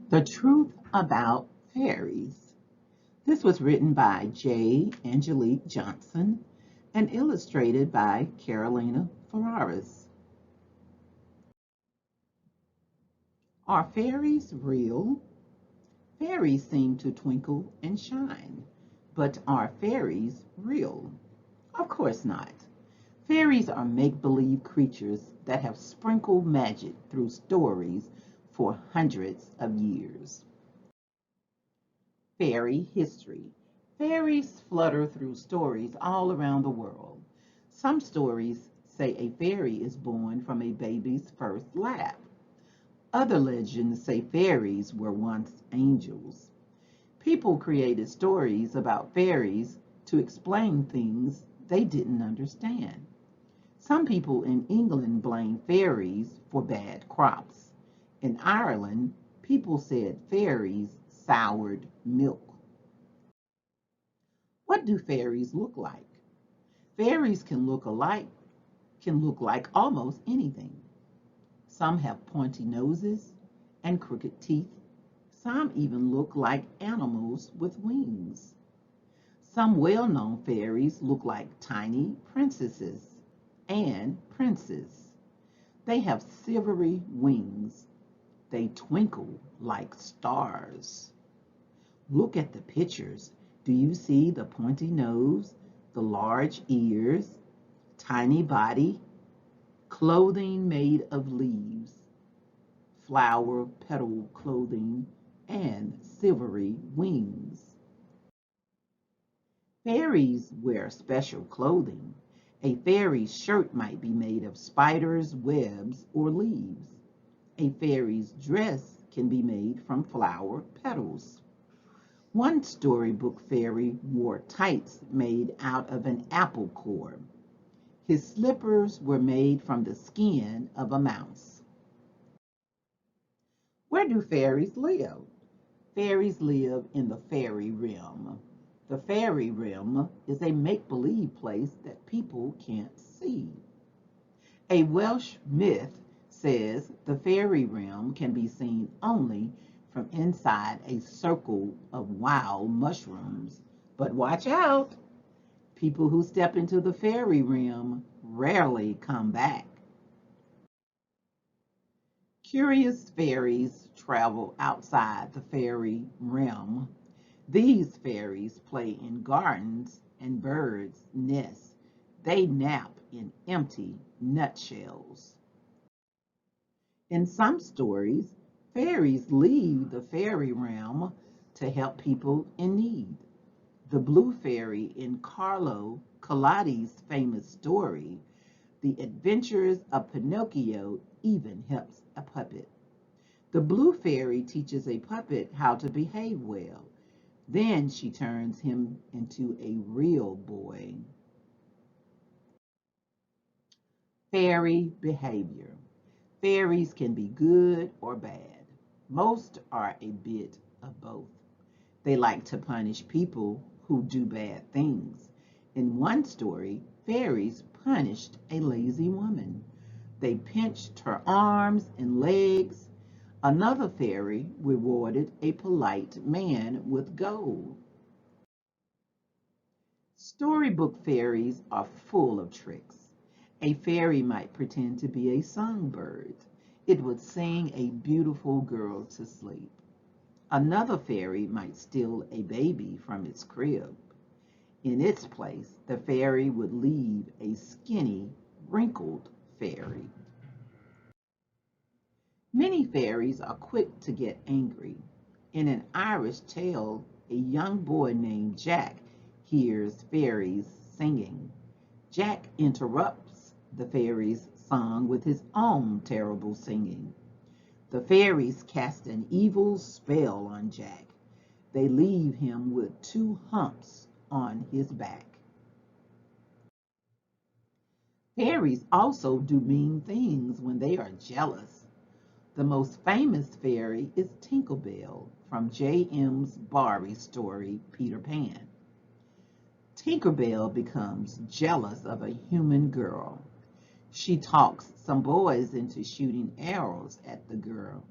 The Truth About Fairies. This was written by J. Angelique Johnson and illustrated by Carolina Ferraris. Are fairies real? Fairies seem to twinkle and shine, but are fairies real? Of course not. Fairies are make-believe creatures that have sprinkled magic through stories for hundreds of years. Fairy history. Fairies flutter through stories all around the world. Some stories say a fairy is born from a baby's first laugh. Other legends say fairies were once angels. People created stories about fairies to explain things they didn't understand. Some people in England blame fairies for bad crops. In Ireland, people said fairies soured milk. What do fairies look like? Fairies can look like almost anything. Some have pointy noses and crooked teeth. Some even look like animals with wings. Some well-known fairies look like tiny princesses and princes. They have silvery wings. They twinkle like stars. Look at the pictures. Do you see the pointy nose, the large ears, tiny body, clothing made of leaves, flower petal clothing, and silvery wings? Fairies wear special clothing. A fairy's shirt might be made of spiders' webs or leaves. A fairy's dress can be made from flower petals. One storybook fairy wore tights made out of an apple core. His slippers were made from the skin of a mouse. Where do fairies live? Fairies live in the fairy realm. The fairy realm is a make-believe place that people can't see. A Welsh myth says the fairy realm can be seen only from inside a circle of wild mushrooms. But watch out! People who step into the fairy realm rarely come back. Curious fairies travel outside the fairy realm. These fairies play in gardens and birds' nests. They nap in empty nutshells. In some stories, fairies leave the fairy realm to help people in need. The blue fairy in Carlo Collodi's famous story, The Adventures of Pinocchio, even helps a puppet. The blue fairy teaches a puppet how to behave well. Then she turns him into a real boy. Fairy behavior. Fairies can be good or bad. Most are a bit of both. They like to punish people who do bad things. In one story, fairies punished a lazy woman. They pinched her arms and legs. Another fairy rewarded a polite man with gold. Storybook fairies are full of tricks. A fairy might pretend to be a songbird. It would sing a beautiful girl to sleep. Another fairy might steal a baby from its crib. In its place, the fairy would leave a skinny, wrinkled fairy. Many fairies are quick to get angry. In an Irish tale, a young boy named Jack hears fairies singing. Jack interrupts the fairies' song with his own terrible singing. The fairies cast an evil spell on Jack. They leave him with two humps on his back. Fairies also do mean things when they are jealous. The most famous fairy is Tinker Bell from J.M. Barrie's story, Peter Pan. Tinker Bell becomes jealous of a human girl. She talks some boys into shooting arrows at the girl.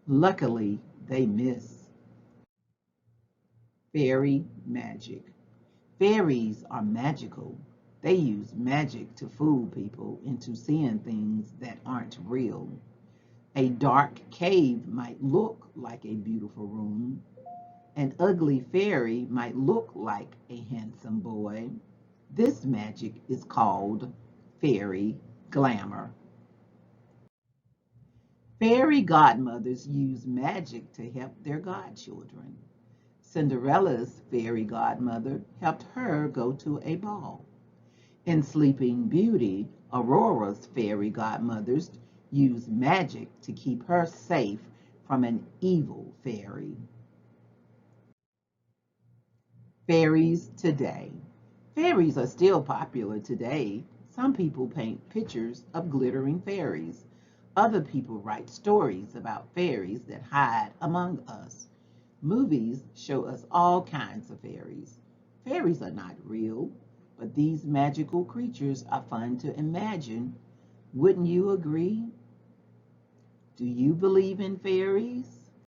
Luckily, they miss. Fairy magic. Fairies are magical. They use magic to fool people into seeing things that aren't real. A dark cave might look like a beautiful room. An ugly fairy might look like a handsome boy. This magic is called fairy glamour. Fairy godmothers use magic to help their godchildren. Cinderella's fairy godmother helped her go to a ball. In Sleeping Beauty, Aurora's fairy godmothers use magic to keep her safe from an evil fairy. Fairies today. Fairies are still popular today. Some people paint pictures of glittering fairies. Other people write stories about fairies that hide among us. Movies show us all kinds of fairies. Fairies are not real, but these magical creatures are fun to imagine. Wouldn't you agree? Do you believe in fairies?